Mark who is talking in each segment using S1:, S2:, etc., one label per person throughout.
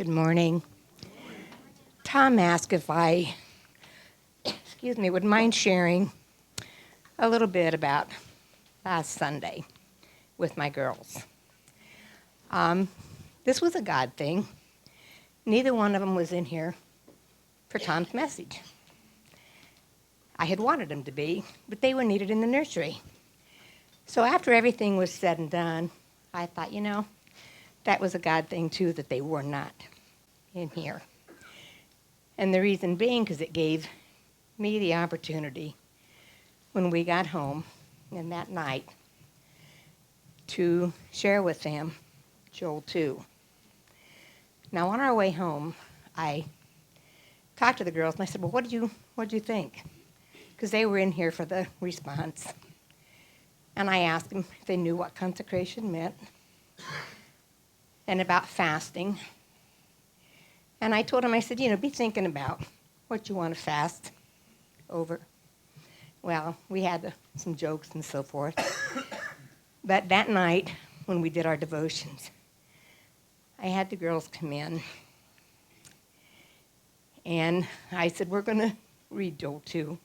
S1: Good morning. Tom asked if I, would mind sharing a little bit about last Sunday with my girls. This was a God thing. Neither one of them was in here for Tom's message. I had wanted them to be, but they were needed in the nursery. So after everything was said and done, I thought, that was a God thing too, that they were not in here. And the reason being, because it gave me the opportunity when we got home and that night to share with them Joel 2. Now on our way home, I talked to the girls and I said, well, what did you think? Because they were in here for the response. And I asked them if they knew what consecration meant and about fasting. And I told them, I said, be thinking about what you want to fast over. Well, we had some jokes and so forth. But that night, when we did our devotions, I had the girls come in. And I said, we're going to read Joel 2.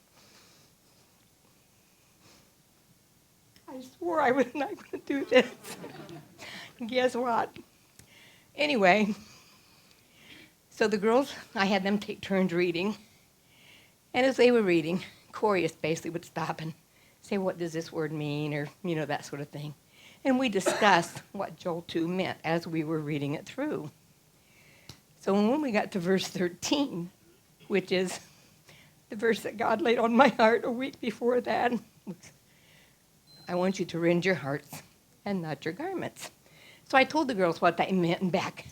S1: I swore I was not going to do this. Guess what? Anyway, so the girls, I had them take turns reading. And as they were reading, Corey basically would stop and say, what does this word mean? Or, that sort of thing. And we discussed what Joel 2 meant as we were reading it through. So when we got to verse 13, which is the verse that God laid on my heart a week before that, I want you to rend your hearts and not your garments. So I told the girls what that meant, and back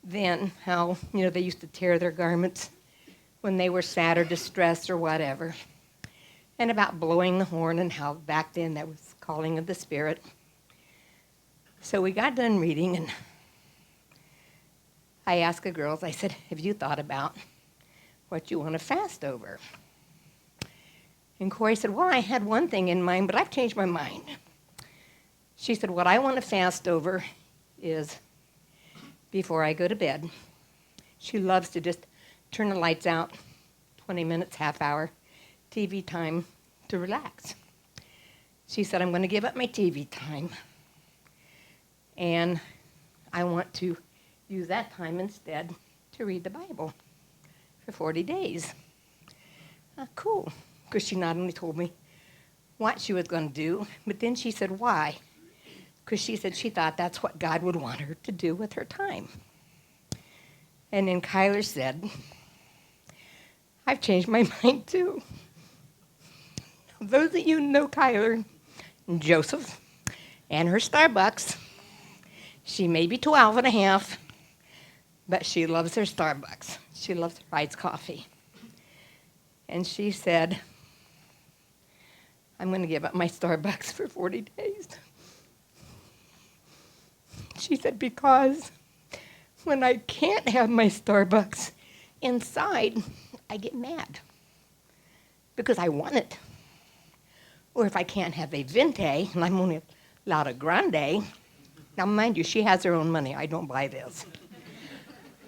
S1: then how, they used to tear their garments when they were sad or distressed or whatever, and about blowing the horn and how back then that was calling of the Spirit. So we got done reading, and I asked the girls, I said, have you thought about what you want to fast over? And Corey said, well, I had one thing in mind, but I've changed my mind. She said, what I want to fast over is before I go to bed. She loves to just turn the lights out, 20 minutes, half hour, TV time to relax. She said, I'm going to give up my TV time, and I want to use that time instead to read the Bible for 40 days. Cool. Because she not only told me what she was going to do, but then she said why. Because she said she thought that's what God would want her to do with her time. And then Kyler said, I've changed my mind too. Those of you who know Kyler and Joseph and her Starbucks, she may be 12 and a half, but she loves her Starbucks. She loves her iced coffee. And she said, I'm going to give up my Starbucks for 40 days. She said, because when I can't have my Starbucks inside, I get mad because I want it. Or if I can't have a Venti, and I'm only allowed a Grande, now mind you, she has her own money. I don't buy this.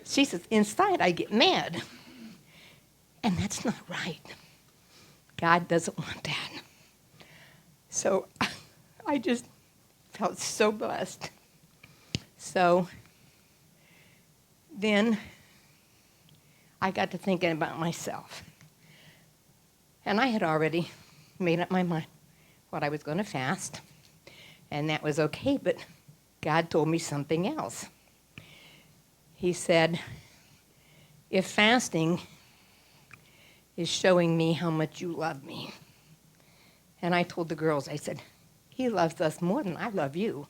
S1: She says, inside I get mad. And that's not right. God doesn't want that. So I just felt so blessed. So then I got to thinking about myself. And I had already made up my mind what I was going to fast. And that was okay, but God told me something else. He said, if fasting is showing me how much you love me. And I told the girls, I said, he loves us more than I love you.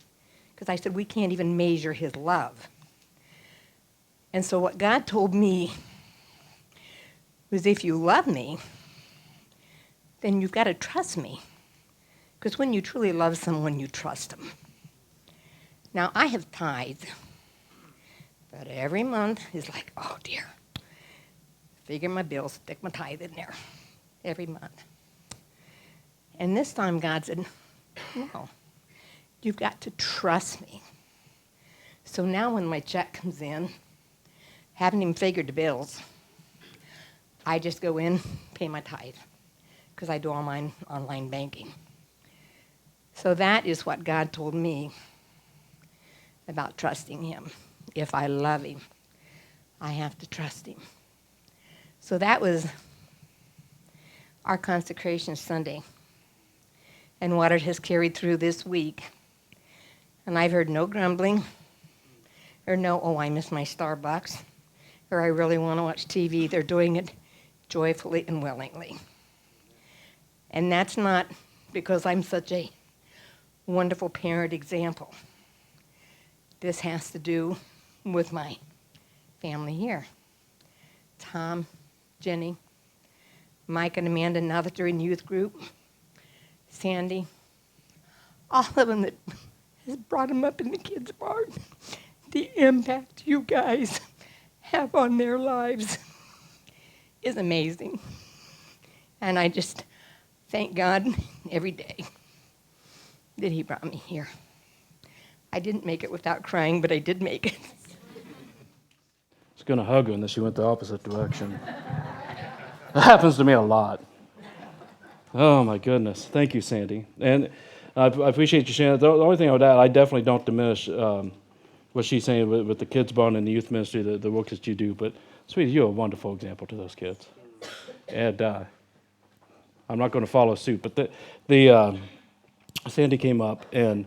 S1: Because I said, we can't even measure his love. And so what God told me was if you love me, then you've got to trust me. Because when you truly love someone, you trust them. Now, I have tithed, but every month is like, oh dear. Figure my bills, stick my tithe in there every month. And this time God said, no, you've got to trust me. So now when my check comes in, haven't even figured the bills. I just go in, pay my tithe, because I do all mine online banking. So that is what God told me about trusting him. If I love him, I have to trust him. So that was our Consecration Sunday, and what it has carried through this week. And I've heard no grumbling, or no, oh, I miss my Starbucks, or I really want to watch TV. They're doing it joyfully and willingly. And that's not because I'm such a wonderful parent example. This has to do with my family here. Tom, Jenny, Mike and Amanda, now that they're in youth group, Sandy, all of them that has brought them up in the kids' barn. The impact you guys have on their lives is amazing. And I just thank God every day that he brought me here. I didn't make it without crying, but I did make it.
S2: I was going to hug her, and then she went the opposite direction. That happens to me a lot. Oh, my goodness. Thank you, Sandy. And I appreciate you sharing that. The only thing I would add, I definitely don't diminish what she's saying with the kids' barn and the youth ministry, the work that you do. But, sweetie, you're a wonderful example to those kids. And I'm not going to follow suit, but Sandy came up and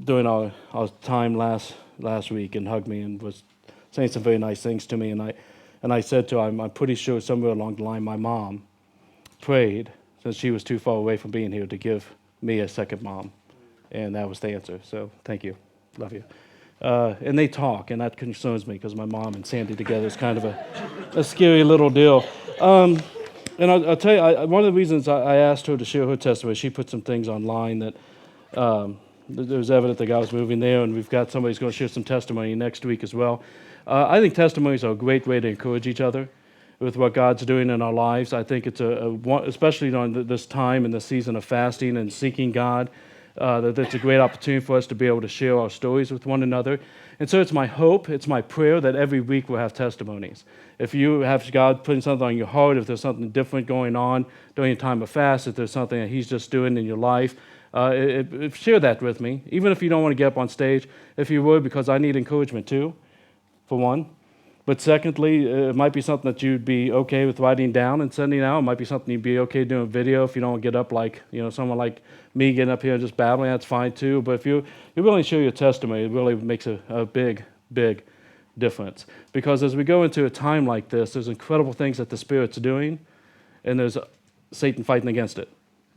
S2: during our time last week and hugged me and was saying some very nice things to me. And I said to her, I'm pretty sure somewhere along the line my mom prayed, since she was too far away from being here, to give me a second mom. And that was the answer. So thank you. Love you. And they talk, and that concerns me because my mom and Sandy together is kind of a scary little deal. And I'll tell you, one of the reasons I asked her to share her testimony, she put some things online that there was evident that God was moving there, and we've got somebody who's going to share some testimony next week as well. I think testimonies are a great way to encourage each other with what God's doing in our lives. I think it's especially during this time and the season of fasting and seeking God, that it's a great opportunity for us to be able to share our stories with one another. And so it's my hope, it's my prayer that every week we'll have testimonies. If you have God putting something on your heart, if there's something different going on during a time of fast, if there's something that he's just doing in your life, share that with me, even if you don't want to get up on stage, if you would, because I need encouragement too, for one. But secondly, it might be something that you'd be okay with writing down and sending out. It might be something you'd be okay doing video if you don't get up like, someone like me getting up here and just babbling, that's fine too. But if you're willing to share your testimony, it really makes a big, big difference. Because as we go into a time like this, there's incredible things that the Spirit's doing, and there's Satan fighting against it.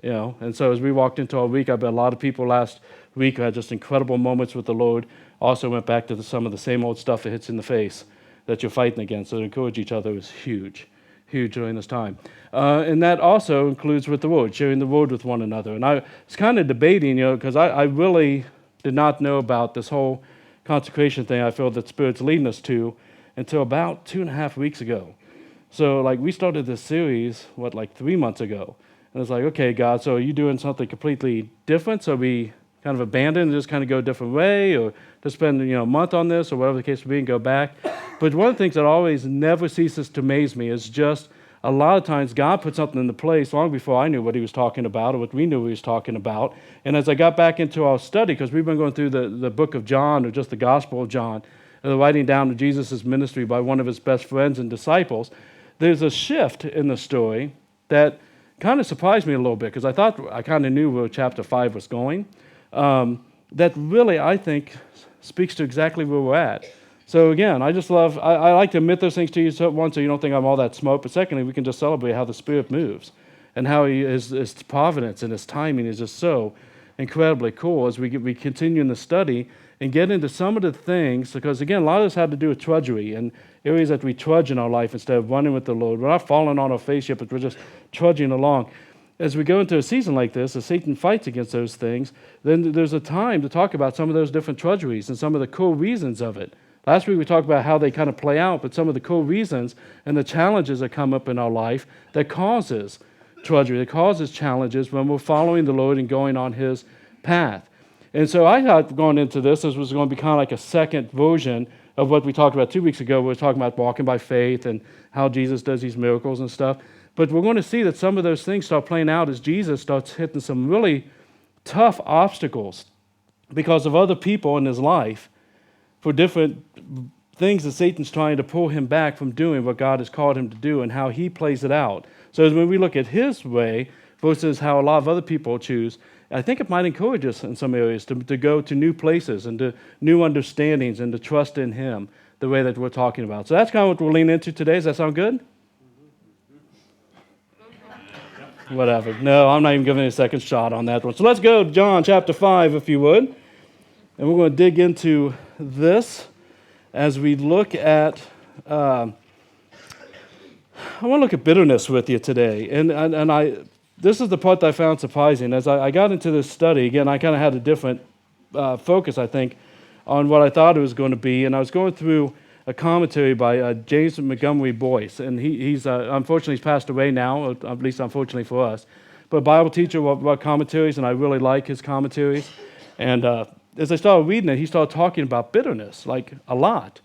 S2: And so as we walked into our week, I bet a lot of people last week had just incredible moments with the Lord, also went back to some of the same old stuff that hits in the face that you're fighting against. So to encourage each other is huge during this time. And that also includes with the Word, sharing the Word with one another. And I was kind of debating, because I really did not know about this whole consecration thing I feel that Spirit's leading us to until about 2.5 weeks ago. So we started this series, 3 months ago. And it's okay, God, so are you doing something completely different? So we kind of abandon and just kind of go a different way, or to spend a month on this, or whatever the case may be, and go back. But one of the things that always never ceases to amaze me is just a lot of times God put something into place long before I knew what he was talking about or what we knew he was talking about. And as I got back into our study, because we've been going through the book of John, or just the Gospel of John, the writing down of Jesus' ministry by one of his best friends and disciples, there's a shift in the story that kind of surprised me a little bit, because I thought I kind of knew where chapter 5 was going. That really, I think, speaks to exactly where we're at. So again, I like to admit those things to you, so you don't think I'm all that smart, but secondly, we can just celebrate how the Spirit moves and how his providence and his timing is just so incredibly cool as we continue in the study and get into some of the things, because again, a lot of this had to do with trudgery and areas that we trudge in our life instead of running with the Lord. We're not falling on our face yet, but we're just trudging along. As we go into a season like this, as Satan fights against those things, then there's a time to talk about some of those different trudgeries and some of the cool reasons of it. Last week we talked about how they kind of play out, but some of the cool reasons and the challenges that come up in our life that causes trudgery, that causes challenges when we're following the Lord and going on his path. And so I thought going into this was going to be kind of like a second version of what we talked about 2 weeks ago. We were talking about walking by faith and how Jesus does these miracles and stuff. But we're going to see that some of those things start playing out as Jesus starts hitting some really tough obstacles because of other people in his life for different things that Satan's trying to pull him back from doing what God has called him to do and how he plays it out. So as when we look at his way versus how a lot of other people choose, I think it might encourage us in some areas to go to new places and to new understandings and to trust in him the way that we're talking about. So that's kind of what we'll lean into today. Does that sound good? Whatever. No, I'm not even giving a second shot on that one. So let's go to John chapter 5, if you would. And we're going to dig into this as we look at, I want to look at bitterness with you today. And this is the part that I found surprising. As I got into this study, again, I kind of had a different focus, I think, on what I thought it was going to be. And I was going through a commentary by James Montgomery Boyce, and he's unfortunately he's passed away now, at least unfortunately for us. But a Bible teacher wrote commentaries, and I really like his commentaries. And as I started reading it, he started talking about bitterness, like a lot.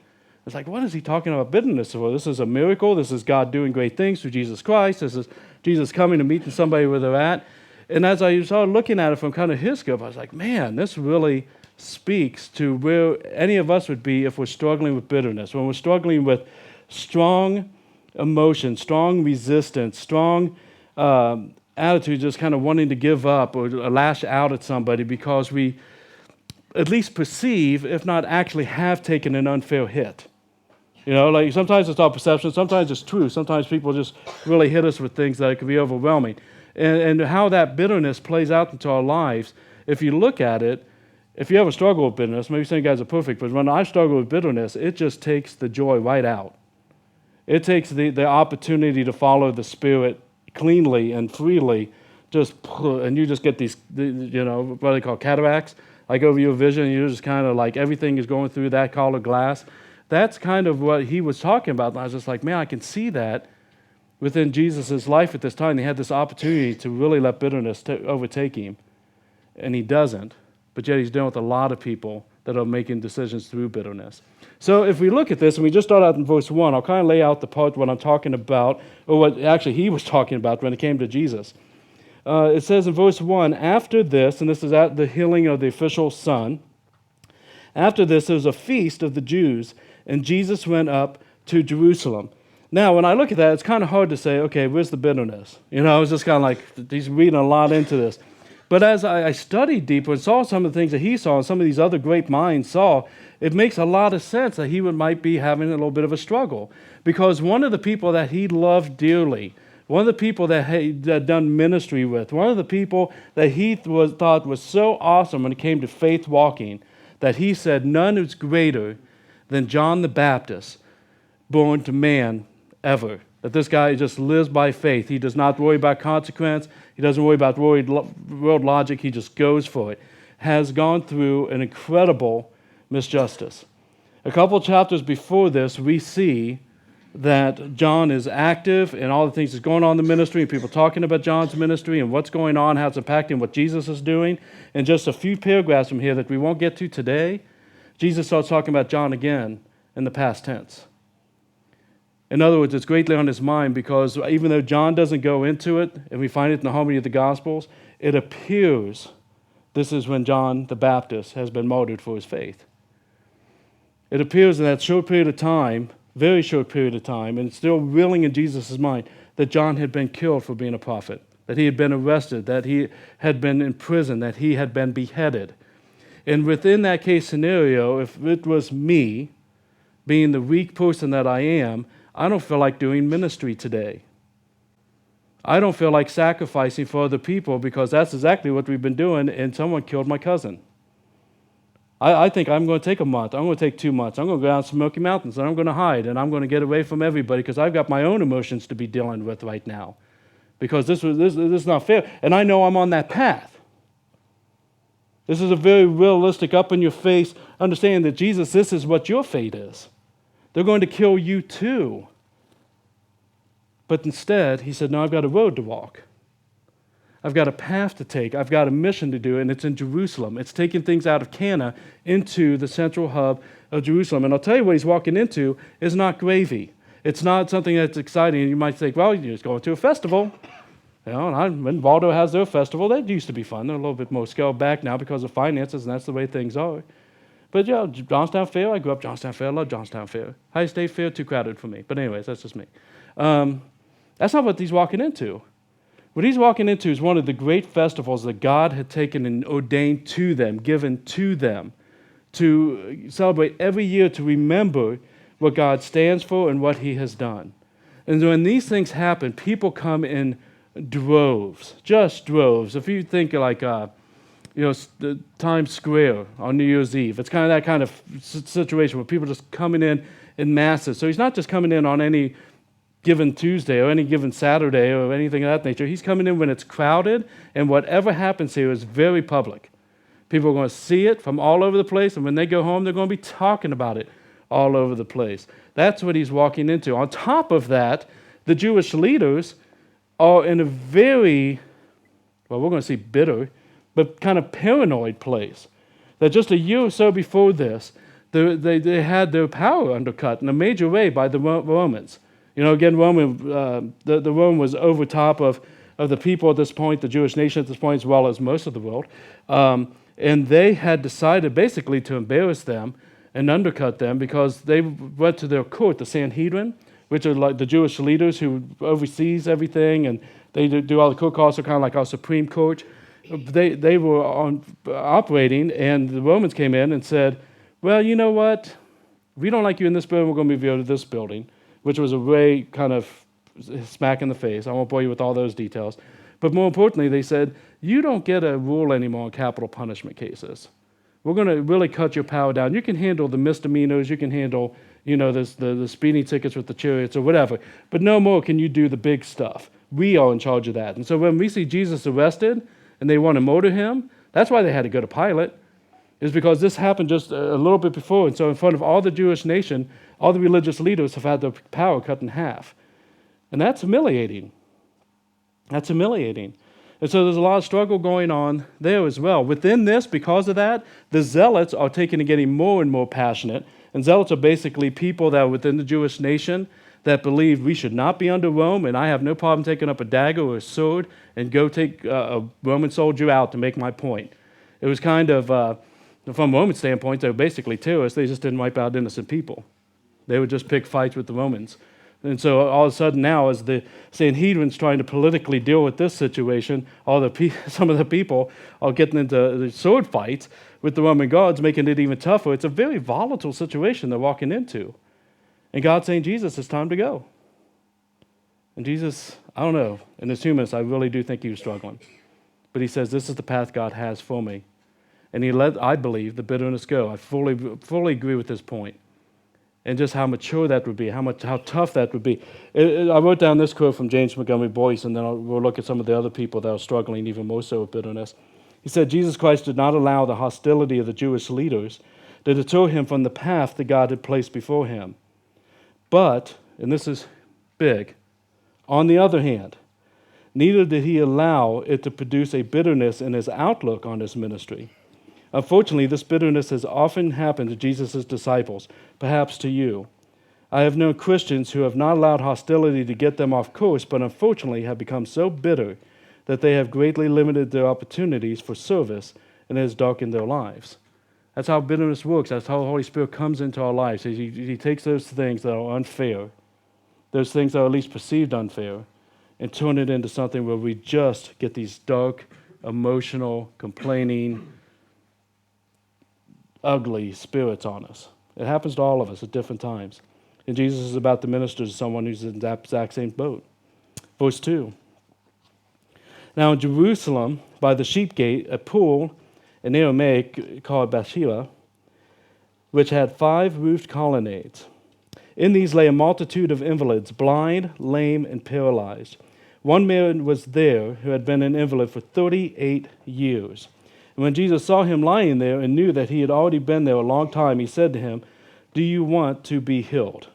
S2: It's like, what is he talking about bitterness for? This is a miracle. This is God doing great things through Jesus Christ. This is Jesus coming and meeting somebody where they're at. And as I started looking at it from kind of his scope, I was like, man, this really speaks to where any of us would be if we're struggling with bitterness, when we're struggling with strong emotion, strong resistance, strong attitude, just kind of wanting to give up or lash out at somebody because we at least perceive, if not actually have taken an unfair hit. You know, like sometimes it's our perception, sometimes it's true, sometimes people just really hit us with things that can be overwhelming. And how that bitterness plays out into our lives, if you look at it, if you ever struggle with bitterness, maybe some of you guys are perfect, but when I struggle with bitterness, it just takes the joy right out. It takes the opportunity to follow the Spirit cleanly and freely, and you just get these, what they call cataracts, like over your vision, and you're just kind of like everything is going through that colored glass. That's kind of what he was talking about. And I was just like, man, I can see that within Jesus' life at this time. He had this opportunity to really let bitterness overtake him, and he doesn't. But yet he's dealing with a lot of people that are making decisions through bitterness. So if we look at this, and we just start out in verse 1, I'll kind of lay out the part what I'm talking about, or what actually he was talking about when it came to Jesus. It says in verse 1, after this, and this is at the healing of the official son, after this there was a feast of the Jews, and Jesus went up to Jerusalem. Now, when I look at that, it's kind of hard to say, okay, where's the bitterness? You know, it's just kind of like he's reading a lot into this. But as I studied deeper and saw some of the things that he saw and some of these other great minds saw, it makes a lot of sense that he might be having a little bit of a struggle. Because one of the people that he loved dearly, one of the people that he had done ministry with, one of the people that he thought was so awesome when it came to faith walking, that he said none is greater than John the Baptist, born to man ever. That this guy just lives by faith. He does not worry about consequence. He doesn't worry about world logic. He just goes for it. Has gone through an incredible misjustice. A couple chapters before this, we see that John is active in all the things that's going on in the ministry, and people talking about John's ministry and what's going on, how it's impacting what Jesus is doing. And just a few paragraphs from here that we won't get to today, Jesus starts talking about John again in the past tense. In other words, it's greatly on his mind because even though John doesn't go into it, and we find it in the harmony of the Gospels, it appears this is when John the Baptist has been martyred for his faith. It appears in that short period of time, very short period of time, and it's still reeling in Jesus' mind, that John had been killed for being a prophet, that he had been arrested, that he had been in prison, that he had been beheaded. And within that case scenario, if it was me, being the weak person that I am, I don't feel like doing ministry today. I don't feel like sacrificing for other people because that's exactly what we've been doing, and someone killed my cousin. I think I'm going to take a month. I'm going to take 2 months. I'm going to go down to Smoky Mountains, and I'm going to hide, and I'm going to get away from everybody because I've got my own emotions to be dealing with right now because this is not fair, and I know I'm on that path. This is a very realistic, up-in-your-face understanding that, Jesus, this is what your fate is. They're going to kill you too. But instead, he said, no, I've got a road to walk. I've got a path to take. I've got a mission to do, and it's in Jerusalem. It's taking things out of Cana into the central hub of Jerusalem. And I'll tell you what he's walking into is not gravy. It's not something that's exciting. And you might think, well, you're just going to a festival. You know, and when Waldo has their festival, that used to be fun. They're a little bit more scaled back now because of finances, and that's the way things are. But yeah, Johnstown Fair, I grew up Johnstown Fair, I love Johnstown Fair. High State Fair, too crowded for me. But anyways, that's just me. That's not what he's walking into. What he's walking into is one of the great festivals that God had taken and ordained to them, given to them, to celebrate every year, to remember what God stands for and what he has done. And when these things happen, people come in droves, just droves. If you think like, the Times Square on New Year's Eve, it's kind of that kind of situation where people are just coming in masses. So he's not just coming in on any given Tuesday or any given Saturday or anything of that nature. He's coming in when it's crowded, and whatever happens here is very public. People are going to see it from all over the place, and when they go home, they're going to be talking about it all over the place. That's what he's walking into. On top of that, the Jewish leaders are in a very, well, we're going to see bitter, but kind of paranoid place. That just a year or so before this, they had their power undercut in a major way by the Romans. You know, again, the Rome was over top of the people at this point, the Jewish nation at this point, as well as most of the world. And they had decided basically to embarrass them and undercut them because they went to their court, the Sanhedrin, which are like the Jewish leaders who oversees everything, and they do all the court calls, are kind of like our Supreme Court. They were operating, and the Romans came in and said, well, you know what? We don't like you in this building, we're going to move you to this building, which was a way kind of smack in the face. I won't bore you with all those details. But more importantly, they said, you don't get a rule anymore on capital punishment cases. We're going to really cut your power down. You can handle the misdemeanors, you can handle, the speeding tickets with the chariots or whatever, but no more can you do the big stuff. We are in charge of that. And so when we see Jesus arrested and they want to murder him, that's why they had to go to Pilate, is because this happened just a little bit before. And so in front of all the Jewish nation, all the religious leaders have had their power cut in half. And that's humiliating. That's humiliating. And so there's a lot of struggle going on there as well. Within this, because of that, the zealots are taking and getting more and more passionate. And zealots are basically people that are within the Jewish nation that believe we should not be under Rome, and I have no problem taking up a dagger or a sword and go take a Roman soldier out to make my point. It was kind of, from a Roman standpoint, they were basically terrorists. They just didn't wipe out innocent people. They would just pick fights with the Romans. And so all of a sudden now, as the Sanhedrin's trying to politically deal with this situation, some of the people are getting into the sword fights with the Roman guards, making it even tougher. It's a very volatile situation they're walking into. And God's saying, Jesus, it's time to go. And Jesus, I don't know, in his humanness, I really do think he was struggling. But he says, this is the path God has for me. And he let, I believe, the bitterness go. I fully agree with this point. And just how mature that would be, how tough that would be. I wrote down this quote from James Montgomery Boyce, and then we'll look at some of the other people that are struggling even more so with bitterness. He said, Jesus Christ did not allow the hostility of the Jewish leaders to deter him from the path that God had placed before him. But, and this is big, on the other hand, neither did he allow it to produce a bitterness in his outlook on his ministry. Unfortunately, this bitterness has often happened to Jesus' disciples, perhaps to you. I have known Christians who have not allowed hostility to get them off course, but unfortunately have become so bitter that they have greatly limited their opportunities for service and has darkened their lives. That's how bitterness works. That's how the Holy Spirit comes into our lives. He takes those things that are unfair, those things that are at least perceived unfair, and turn it into something where we just get these dark, emotional, complaining, ugly spirits on us. It happens to all of us at different times. And Jesus is about to minister to someone who's in that exact same boat. Verse 2. Now in Jerusalem, by the sheep gate, a pool, in Aramaic called Bathsheba, which had 5 roofed colonnades. In these lay a multitude of invalids, blind, lame, and paralyzed. One man was there who had been an invalid for 38 years. And when Jesus saw him lying there and knew that he had already been there a long time, he said to him, "Do you want to be healed?"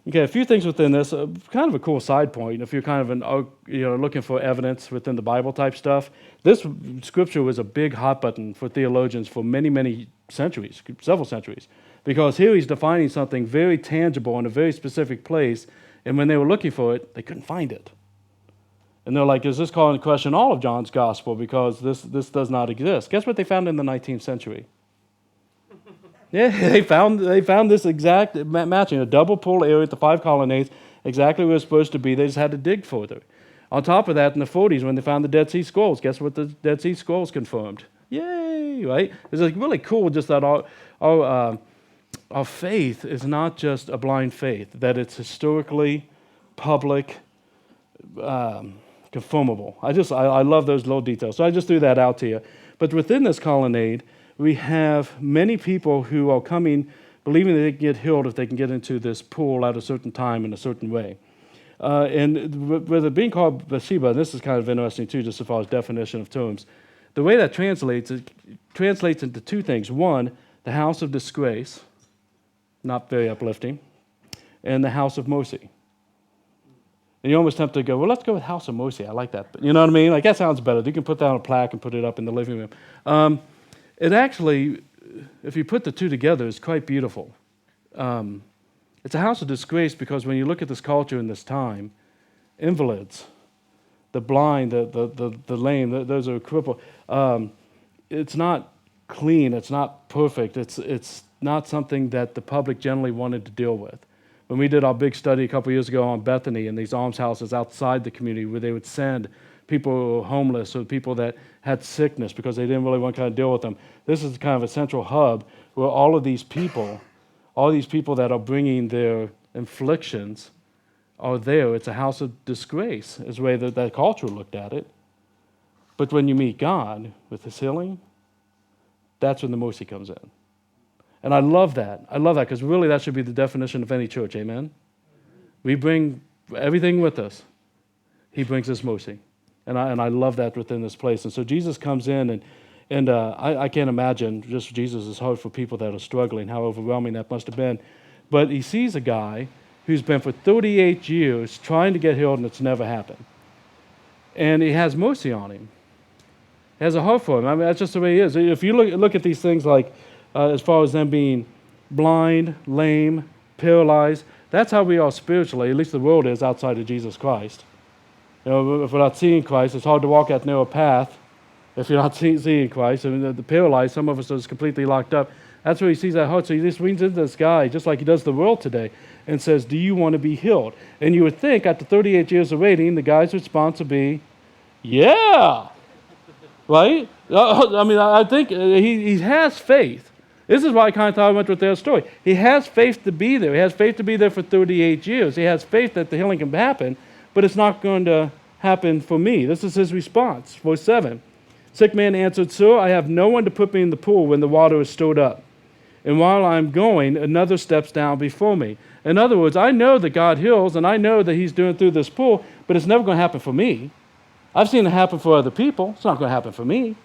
S2: Okay, a few things within this, kind of a cool side point. If you're kind of looking for evidence within the Bible type stuff, this scripture was a big hot button for theologians for many, many centuries, several centuries, Because here he's defining something very tangible in a very specific place, and when they were looking for it, they couldn't find it. And they're like, is this calling into question all of John's gospel? Because this does not exist. Guess what they found in the 19th century? Yeah, they found this exact matching, a double pool area with the 5 colonnades, exactly where it's supposed to be. They just had to dig further. On top of that, in the 40s, when they found the Dead Sea Scrolls, guess what the Dead Sea Scrolls confirmed? Yay, right? It's like really cool just that our faith is not just a blind faith, that it's historically, public, conformable. I love those little details. So I just threw that out to you. But within this colonnade, we have many people who are coming, believing that they can get healed if they can get into this pool at a certain time in a certain way. And with it being called Bathsheba, this is kind of interesting too, just as far as definition of terms. The way that translates, it translates into 2 things. One, the house of disgrace, not very uplifting, and the house of mercy. And you're almost tempted to go, well, let's go with house of mercy. I like that. But you know what I mean? Like, that sounds better. You can put that on a plaque and put it up in the living room. It actually, if you put the 2 together, is quite beautiful. It's a house of disgrace because when you look at this culture in this time, invalids, the blind, the lame, those are crippled. It's not clean. It's not perfect. It's not something that the public generally wanted to deal with. When we did our big study a couple years ago on Bethany and these almshouses outside the community where they would send people who were homeless or people that had sickness because they didn't really want to kind of deal with them. This is kind of a central hub where all these people that are bringing their afflictions are there. It's a house of disgrace, is the way that culture looked at it. But when you meet God with His healing, that's when the mercy comes in. And I love that. I love that because really that should be the definition of any church, amen? We bring everything with us. He brings us mercy. And I love that within this place. And so Jesus comes in, and I can't imagine just Jesus' heart for people that are struggling, how overwhelming that must have been. But he sees a guy who's been for 38 years trying to get healed, and it's never happened. And he has mercy on him. He has a heart for him. I mean, that's just the way he is. If you look at these things like, as far as them being blind, lame, paralyzed, that's how we are spiritually, at least the world is outside of Jesus Christ. You know, if we're not seeing Christ, it's hard to walk that narrow path if you're not seeing Christ. I mean, the paralyzed, some of us are just completely locked up. That's where he sees that heart. So he just reaches into this guy, just like he does the world today, and says, do you want to be healed? And you would think, after 38 years of waiting, the guy's response would be, yeah. Right? I mean, I think he has faith. This is why I kind of thought I went with their story. He has faith to be there. He has faith to be there for 38 years. He has faith that the healing can happen, but it's not going to happen for me. This is his response. Verse 7. Sick man answered, Sir, I have no one to put me in the pool when the water is stirred up. And while I'm going, another steps down before me. In other words, I know that God heals, and I know that He's doing through this pool, but it's never going to happen for me. I've seen it happen for other people. It's not going to happen for me.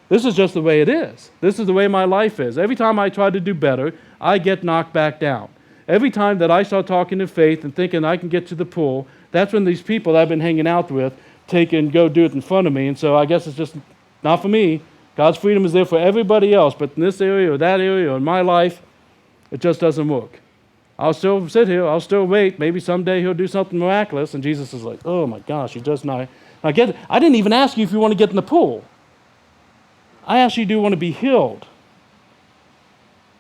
S2: This is just the way it is. This is the way my life is. Every time I try to do better, I get knocked back down. Every time that I start talking in faith and thinking I can get to the pool, that's when these people that I've been hanging out with take and go do it in front of me. And so I guess it's just not for me. God's freedom is there for everybody else, but in this area or that area or in my life, it just doesn't work. I'll still sit here. I'll still wait. Maybe someday He'll do something miraculous. And Jesus is like, oh my gosh, you just not. I get it. I didn't even ask you if you want to get in the pool. I actually do want to be healed.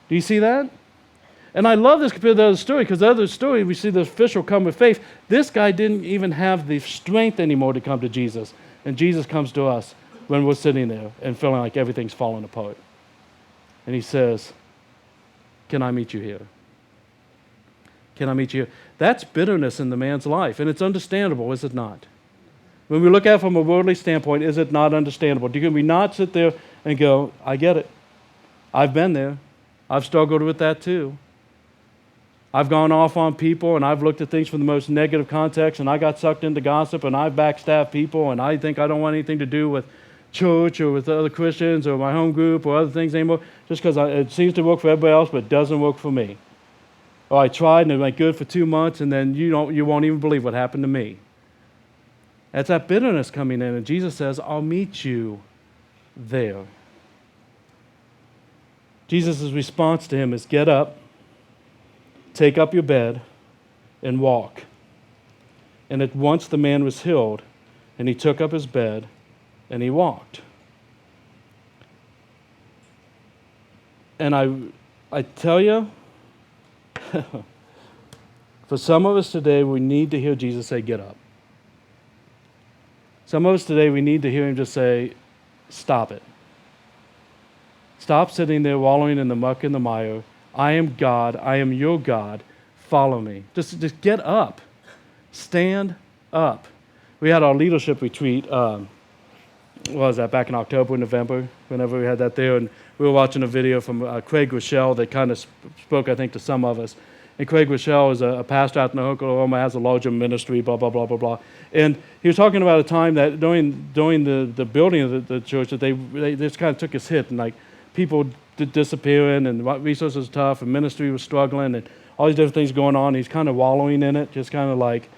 S2: Do you see that? And I love this compared to the other story, because the other story, we see the official come with faith. This guy didn't even have the strength anymore to come to Jesus. And Jesus comes to us when we're sitting there and feeling like everything's falling apart. And He says, can I meet you here? Can I meet you here? That's bitterness in the man's life. And it's understandable, is it not? When we look at it from a worldly standpoint, is it not understandable? Can we not sit there and go, I get it. I've been there. I've struggled with that too. I've gone off on people, and I've looked at things from the most negative context, and I got sucked into gossip, and I've backstabbed people, and I think I don't want anything to do with church or with other Christians or my home group or other things anymore, just because it seems to work for everybody else, but it doesn't work for me. Or I tried, and it went good for 2 months, and then you won't even believe what happened to me. That's that bitterness coming in, and Jesus says, I'll meet you there. Jesus' response to him is, get up, take up your bed and walk. And at once the man was healed, and he took up his bed and he walked. And I tell you, for some of us today, we need to hear Jesus say, get up. Some of us today, we need to hear him just say, stop it. Stop sitting there wallowing in the muck and the mire. I am God. I am your God. Follow me. Just get up. Stand up. We had our leadership retreat, what was that, back in October, November, whenever we had that there, and we were watching a video from Craig Rochelle that kind of spoke, I think, to some of us. And Craig Rochelle is a pastor out in Oklahoma, has a larger ministry, blah, blah, blah, blah, blah. And he was talking about a time that during the building of the church that they just kind of took his hit, and like people disappearing, and resources was tough, and ministry was struggling, and all these different things going on. He's kind of wallowing in it, just kind of like,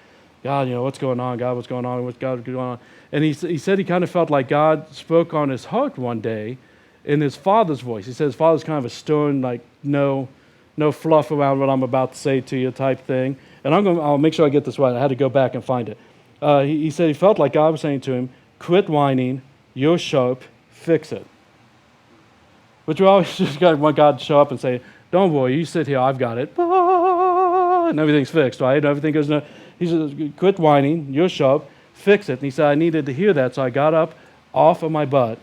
S2: God, what's going on? God, what's going on? What's God going on? And he said he kind of felt like God spoke on his heart one day in his father's voice. He said his father's kind of a stern, like, no fluff around what I'm about to say to you type thing. And I'll make sure I get this right. I had to go back and find it. He said he felt like God was saying to him, quit whining, you're sharp, fix it. Which we always just want God to show up and say, don't worry, you sit here, I've got it. And everything's fixed, right? Everything goes. He said, quit whining, you're sharp, fix it. And he said, I needed to hear that, so I got up off of my butt,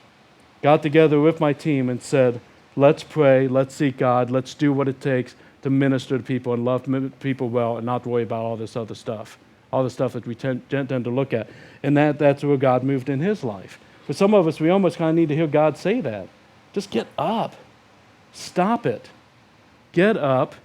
S2: got together with my team and said, let's pray, let's seek God, let's do what it takes to minister to people and love people well and not worry about all this other stuff, all the stuff that we tend to look at. And that's where God moved in his life. For some of us, we almost kind of need to hear God say that. Just get up. Stop it. Get up.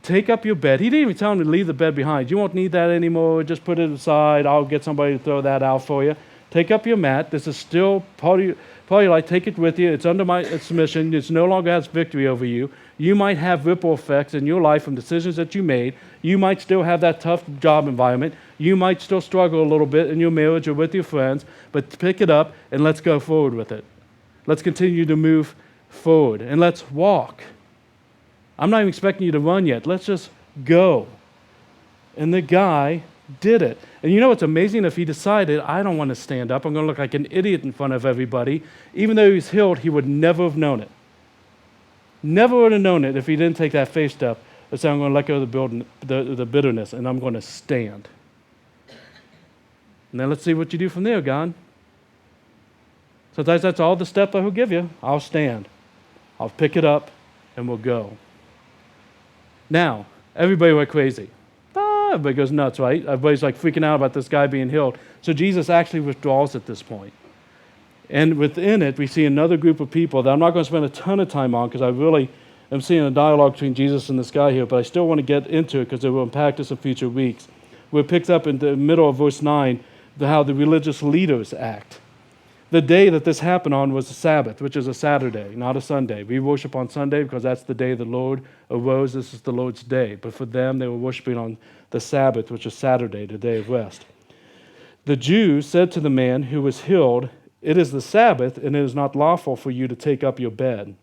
S2: Take up your bed. He didn't even tell him to leave the bed behind. You won't need that anymore. Just put it aside. I'll get somebody to throw that out for you. Take up your mat. This is still part of your life. Take it with you. It's under my submission. It no longer has victory over you. You might have ripple effects in your life from decisions that you made. You might still have that tough job environment. You might still struggle a little bit in your marriage or with your friends. But pick it up and let's go forward with it. Let's continue to move forward and let's walk. I'm not even expecting you to run yet. Let's just go. And the guy did it. And you know what's amazing? If he decided, I don't want to stand up, I'm going to look like an idiot in front of everybody, even though he's healed, he would never have known it. Never would have known it if he didn't take that faith step and say, I'm going to let go of the bitterness and I'm going to stand. And then let's see what you do from there, God. Sometimes that's all the step I will give you. I'll stand. I'll pick it up and we'll go. Now, everybody went crazy. Everybody goes nuts, right? Everybody's like freaking out about this guy being healed. So Jesus actually withdraws at this point. And within it, we see another group of people that I'm not going to spend a ton of time on because I really am seeing a dialogue between Jesus and this guy here, but I still want to get into it because it will impact us in future weeks. Where it picks up in the middle of verse 9 how the religious leaders act. The day that this happened on was the Sabbath, which is a Saturday, not a Sunday. We worship on Sunday because that's the day the Lord arose. This is the Lord's day. But for them, they were worshiping on the Sabbath, which is Saturday, the day of rest. The Jews said to the man who was healed, it is the Sabbath, and it is not lawful for you to take up your bed.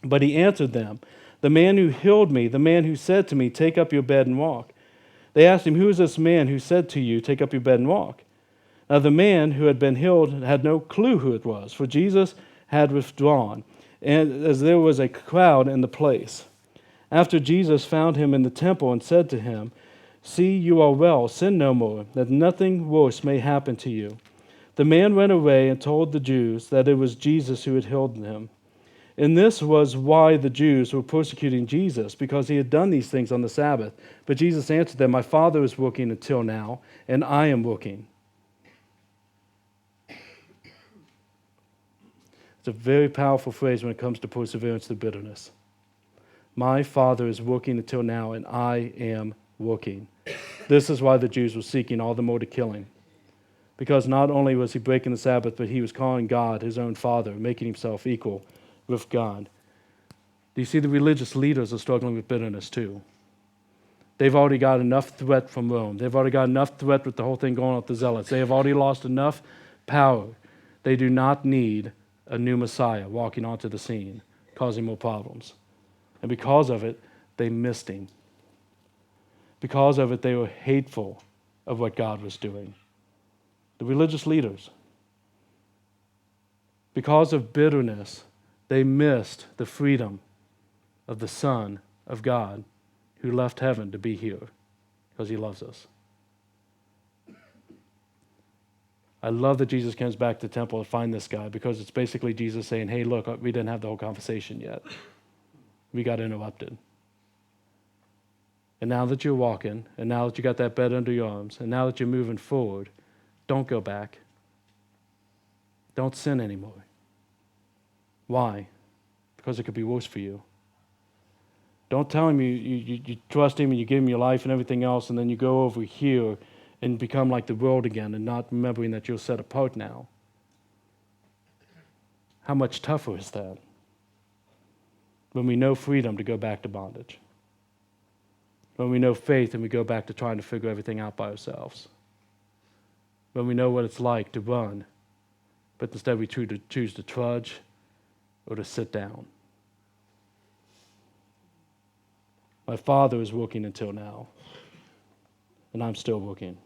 S2: But he answered them, the man who healed me, the man who said to me, take up your bed and walk. They asked him, who is this man who said to you, take up your bed and walk? Now the man who had been healed had no clue who it was, for Jesus had withdrawn, and as there was a crowd in the place. After Jesus found him in the temple and said to him, see, you are well, sin no more, that nothing worse may happen to you. The man went away and told the Jews that it was Jesus who had healed him. And this was why the Jews were persecuting Jesus, because he had done these things on the Sabbath. But Jesus answered them, my Father is working until now, and I am working. It's a very powerful phrase when it comes to perseverance through bitterness. My Father is working until now, and I am working. This is why the Jews were seeking all the more to kill him. Because not only was he breaking the Sabbath, but he was calling God his own Father, making himself equal with God. Do you see the religious leaders are struggling with bitterness too? They've already got enough threat from Rome. They've already got enough threat with the whole thing going on with the Zealots. They have already lost enough power. They do not need a new Messiah walking onto the scene, causing more problems. And because of it, they missed him. Because of it, they were hateful of what God was doing. The religious leaders. Because of bitterness, they missed the freedom of the Son of God who left heaven to be here because he loves us. I love that Jesus comes back to the temple to find this guy because it's basically Jesus saying, hey, look, we didn't have the whole conversation yet. We got interrupted. And now that you're walking, and now that you got that bed under your arms, and now that you're moving forward, don't go back. Don't sin anymore. Why? Because it could be worse for you. Don't tell him you trust him and you give him your life and everything else, and then you go over here and become like the world again and not remembering that you're set apart now. How much tougher is that when we know freedom to go back to bondage? When we know faith and we go back to trying to figure everything out by ourselves? When we know what it's like to run, but instead we choose to trudge or to sit down. My father is working until now, and I'm still working.